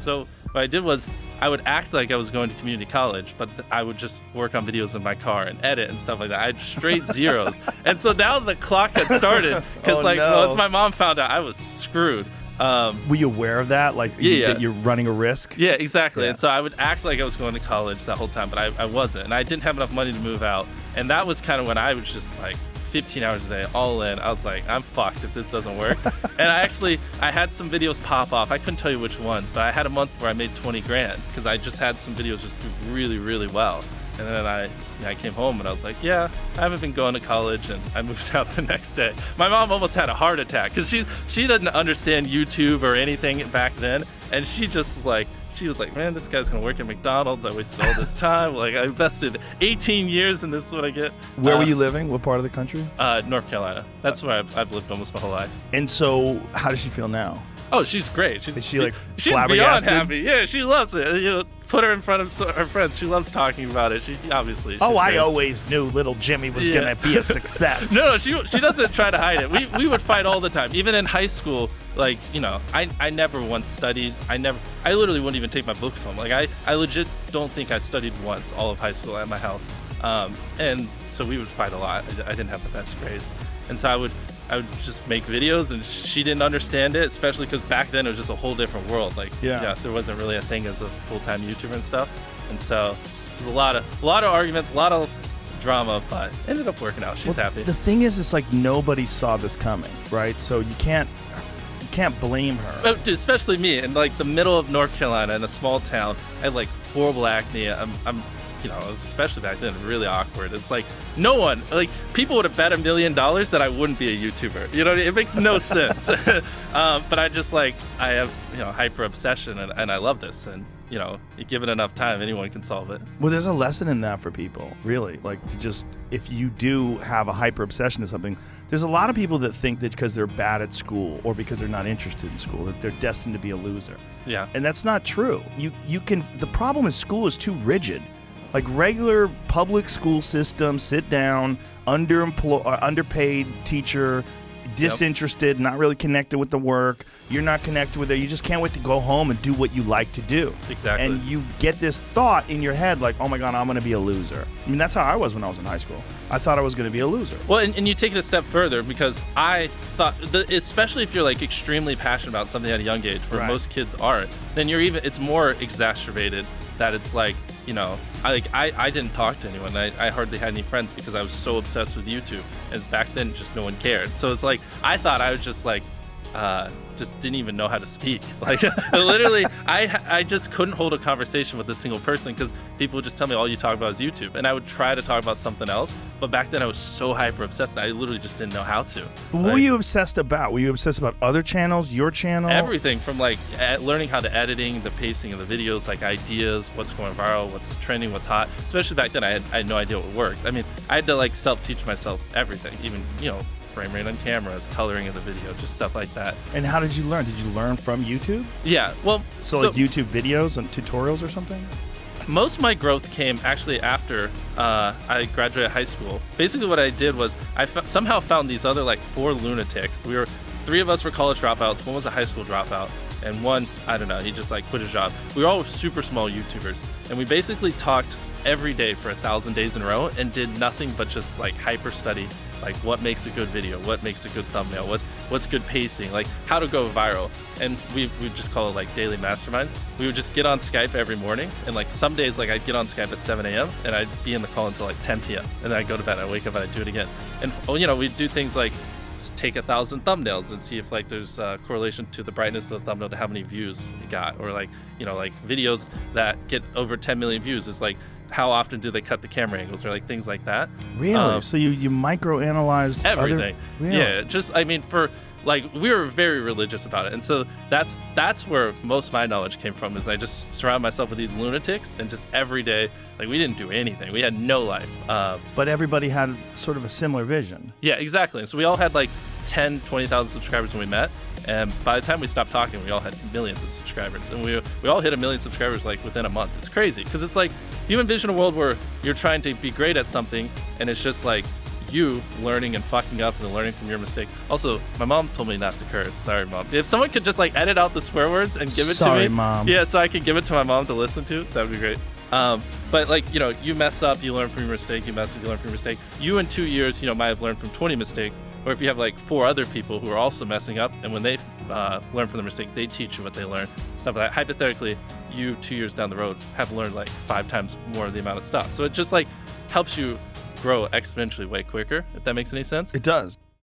So what I did was I would act like I was going to community college, but I would just work on videos in my car and edit and stuff like that. I had straight zeros. And so now the clock had started because once my mom found out, I was screwed. Were you aware of that? Like that you're running a risk? Yeah, exactly. Yeah. And so I would act like I was going to college that whole time, but I wasn't. And I didn't have enough money to move out. And that was kind of when I was just like 15 hours a day, all in. I was like, I'm fucked if this doesn't work. And I had some videos pop off. I couldn't tell you which ones, but I had a month where I made 20 grand because I just had some videos just do really, really well. And then I came home and I was like, yeah, I haven't been going to college, and I moved out the next day. My mom almost had a heart attack because she doesn't understand YouTube or anything back then, and she was like, man, this guy's gonna work at McDonald's. I wasted all this time. Like, I invested 18 years and this is what I get. Where were you living? What part of the country? North Carolina. That's where I've lived almost my whole life. And so, how does she feel now? Oh, she's great. Is she like she's beyond happy. Yeah, she loves it. Put her in front of her friends. She loves talking about it. She obviously. I always knew little Jimmy was gonna be a success. No, she doesn't try to hide it. We would fight all the time. Even in high school, like, I never once studied. I literally wouldn't even take my books home. Like I legit don't think I studied once all of high school at my house. And so we would fight a lot. I didn't have the best grades, and so I would just make videos, and she didn't understand it, especially because back then it was just a whole different world. Like, there wasn't really a thing as a full-time YouTuber and stuff. And so there's a lot of arguments, a lot of drama, but ended up working out. She's happy. The thing is, it's like nobody saw this coming, right? So you can't blame her. Especially me in like the middle of North Carolina in a small town. I had like horrible acne. I'm especially back then, really awkward. It's like people would have bet $1 million that I wouldn't be a YouTuber. It makes no sense. But I have, hyper obsession, and I love this. And, you give it enough time, anyone can solve it. Well, there's a lesson in that for people, really. Like, if you do have a hyper obsession to something, there's a lot of people that think that because they're bad at school or because they're not interested in school, that they're destined to be a loser. Yeah. And that's not true. The problem is school is too rigid. Like regular public school system, sit down, underpaid teacher, disinterested, not really connected with the work. You're not connected with it. You just can't wait to go home and do what you like to do. Exactly. And you get this thought in your head like, oh my God, I'm going to be a loser. I mean, that's how I was when I was in high school. I thought I was going to be a loser. Well, and you take it a step further, because I thought, especially if you're like extremely passionate about something at a young age, where most kids aren't, then it's more exacerbated that it's like, I didn't talk to anyone. I hardly had any friends because I was so obsessed with YouTube. As back then, just no one cared. So it's like, I thought I was just like, just didn't even know how to speak. Like, literally, I just couldn't hold a conversation with a single person because people would just tell me all you talk about is YouTube. And I would try to talk about something else. But back then I was so hyper obsessed, I literally just didn't know how to. What were you obsessed about? Were you obsessed about other channels, your channel? Everything from like learning how to editing, the pacing of the videos, like ideas, what's going viral, what's trending, what's hot. Especially back then, I had no idea what worked. I mean, I had to like self-teach myself everything, even, frame rate on cameras, coloring of the video, just stuff like that. And how did you learn? Did you learn from YouTube? Yeah, well... So like YouTube videos and tutorials or something? Most of my growth came actually after I graduated high school. Basically what I did was I somehow found these other like 4 lunatics. 3 of us were college dropouts, 1 was a high school dropout, and 1, I don't know, he just like quit his job. We were all super small YouTubers, and we basically talked every day for 1,000 days in a row and did nothing but just like hyper study, like what makes a good video, what makes a good thumbnail, what's good pacing, like how to go viral. And we just call it like daily masterminds. We would just get on Skype every morning, and like some days like I'd get on Skype at 7 a.m. and I'd be in the call until like 10 p.m. and then I'd go to bed, I'd wake up and I'd do it again. And we'd do things like just take 1,000 thumbnails and see if like there's a correlation to the brightness of the thumbnail to how many views it got, or like like videos that get over 10 million views is like how often do they cut the camera angles, or like things like that. Really? So you micro-analyzed everything. Really? Yeah, just for like, we were very religious about it, and so that's where most of my knowledge came from. Is I just surround myself with these lunatics, and just every day, like, we didn't do anything. We had no life. But everybody had sort of a similar vision. Yeah, exactly. So we all had like 10, 20,000 subscribers when we met. And by the time we stopped talking, we all had millions of subscribers. And we all hit 1 million subscribers like within a month. It's crazy, because it's like, if you envision a world where you're trying to be great at something, and it's just like you learning and fucking up and learning from your mistake. Also, my mom told me not to curse. Sorry, Mom. If someone could just like edit out the swear words and give it to me. Sorry, Mom. Yeah, so I could give it to my mom to listen to. That would be great. But like, you mess up, you learn from your mistake, you mess up, you learn from your mistake. You in 2 years, might have learned from 20 mistakes. Or if you have like 4 other people who are also messing up, and when they learn from their mistake, they teach you what they learn. Stuff like that. Hypothetically, you 2 years down the road have learned like 5 times more of the amount of stuff. So it just like helps you grow exponentially way quicker, if that makes any sense. It does.